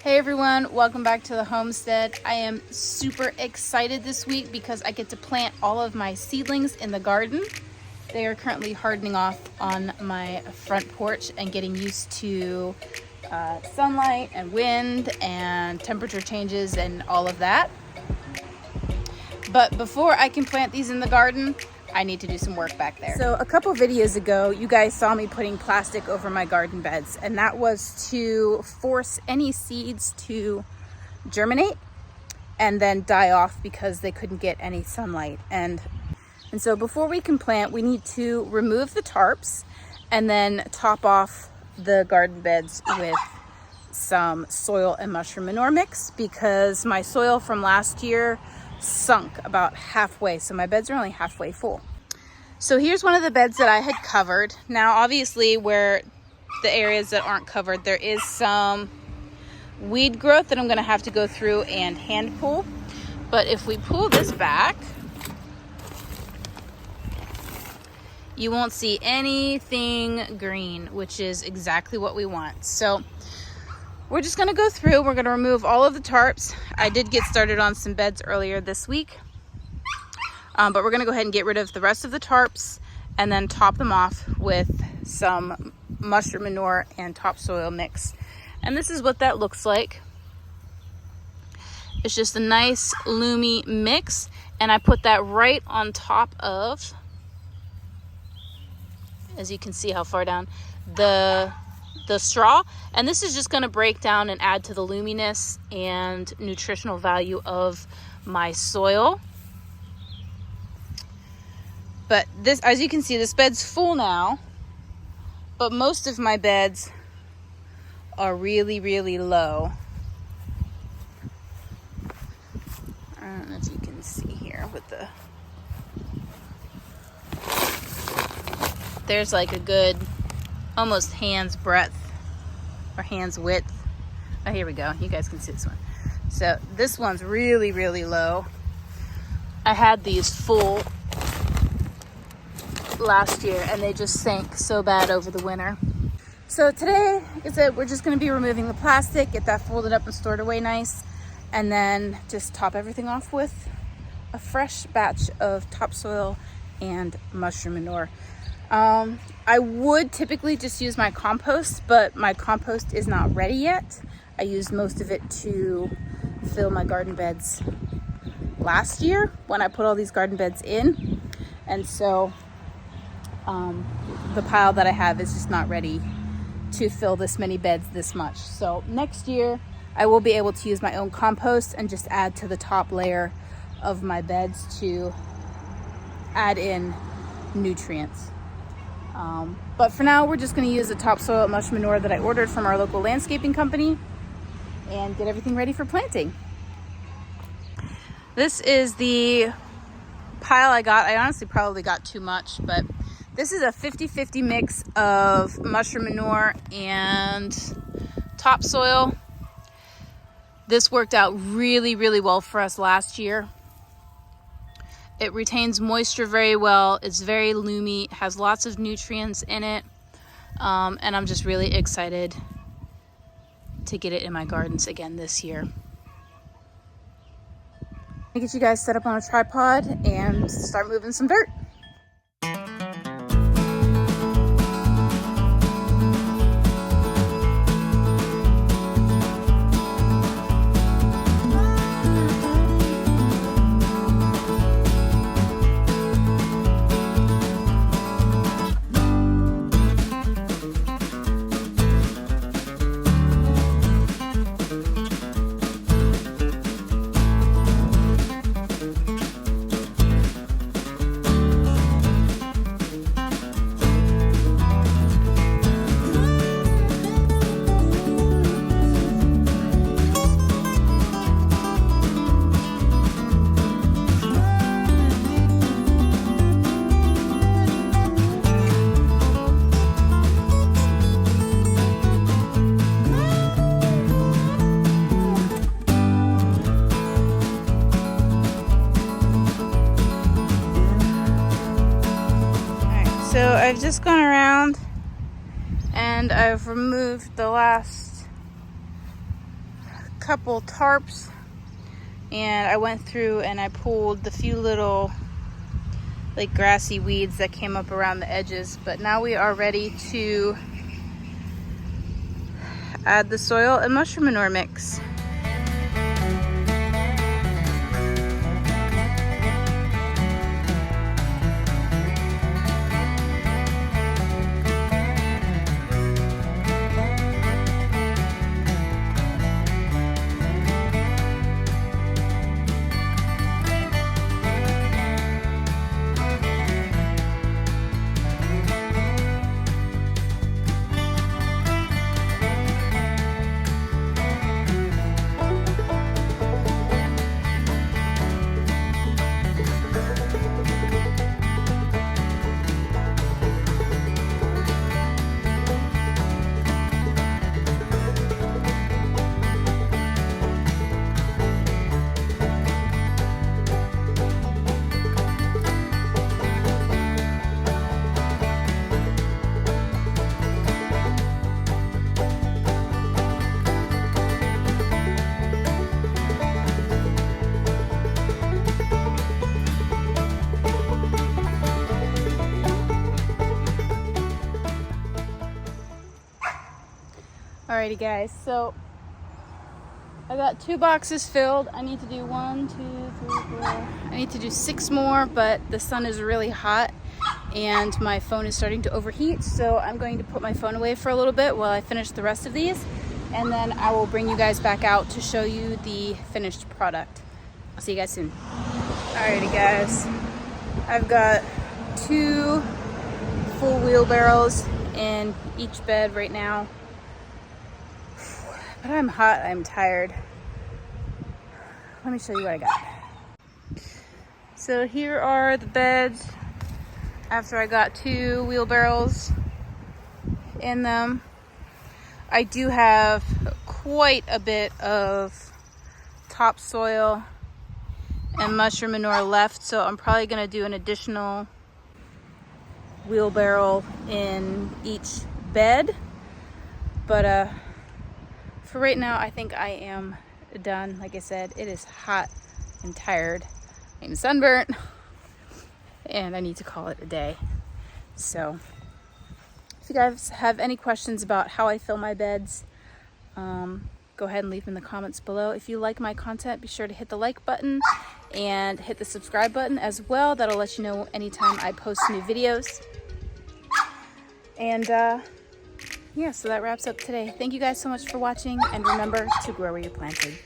Hey everyone, welcome back to the homestead. I am super excited this week because I get to plant all of my seedlings in the garden. They are currently hardening off on my front porch and getting used to sunlight and wind and temperature changes and all of that. But before I can plant these in the garden, I need to do some work back there. So a couple videos ago, you guys saw me putting plastic over my garden beds, and that was to force any seeds to germinate and then die off because they couldn't get any sunlight. And so before we can plant, we need to remove the tarps and then top off the garden beds with some soil and mushroom manure mix because my soil from last year sunk about halfway, so my beds are only halfway full. So here's one of the beds that I had covered. Now obviously where the areas that aren't covered, there is some weed growth that I'm going to have to go through and hand pull. But if we pull this back, you won't see anything green, which is exactly what we want. So we're just going to go through. We're going to remove all of the tarps. I did get started on some beds earlier this week, but we're going to go ahead and get rid of the rest of the tarps and then top them off with some mushroom manure and topsoil mix. And this is what that looks like. It's just a nice loomy mix, and I put that right on top of, as you can see how far down, the straw. And this is just going to break down and add to the loominess and nutritional value of my soil. But this, as you can see, this bed's full now, but most of my beds are really, really low. I don't know if you can see here with the, there's like a good almost hand's breadth or hand's width. Oh, here we go. You guys can see this one. So this one's really, really low. I had these full last year and they just sank so bad over the winter. So today, like I said, we're just going to be removing the plastic, get that folded up and stored away nice, and then just top everything off with a fresh batch of topsoil and mushroom manure. I would typically just use my compost, but my compost is not ready yet. I used most of it to fill my garden beds last year when I put all these garden beds in. And so the pile that I have is just not ready to fill this many beds this much. So next year I will be able to use my own compost and just add to the top layer of my beds to add in nutrients. But for now, we're just going to use the topsoil mushroom manure that I ordered from our local landscaping company and get everything ready for planting. This is the pile I got. I honestly probably got too much, but this is a 50-50 mix of mushroom manure and topsoil. This worked out really, really well for us last year. It retains moisture very well. It's very loomy, has lots of nutrients in it. And I'm just really excited to get it in my gardens again this year. I'll get you guys set up on a tripod and start moving some dirt. So I've just gone around and I've removed the last couple tarps, and I went through and I pulled the few little like grassy weeds that came up around the edges. But now we are ready to add the soil and mushroom manure mix. Alrighty guys, so I got 2 boxes filled. I need to do 1, 2, 3, 4. I need to do 6 more, but the sun is really hot and my phone is starting to overheat. So I'm going to put my phone away for a little bit while I finish the rest of these. And then I will bring you guys back out to show you the finished product. I'll see you guys soon. Alrighty guys, I've got 2 full wheelbarrows in each bed right now. But I'm hot, I'm tired. Let me show you what I got. So here are the beds after I got 2 wheelbarrows in them. I do have quite a bit of topsoil and mushroom manure left, so I'm probably gonna do an additional wheelbarrow in each bed. But for right now, I think I am done. Like I said, it is hot and tired. I'm sunburnt and I need to call it a day. So if you guys have any questions about how I fill my beds, go ahead and leave them in the comments below. If you like my content, be sure to hit the like button and hit the subscribe button as well. That'll let you know anytime I post new videos. And yeah, so that wraps up today. Thank you guys so much for watching, and remember to grow where you're planted.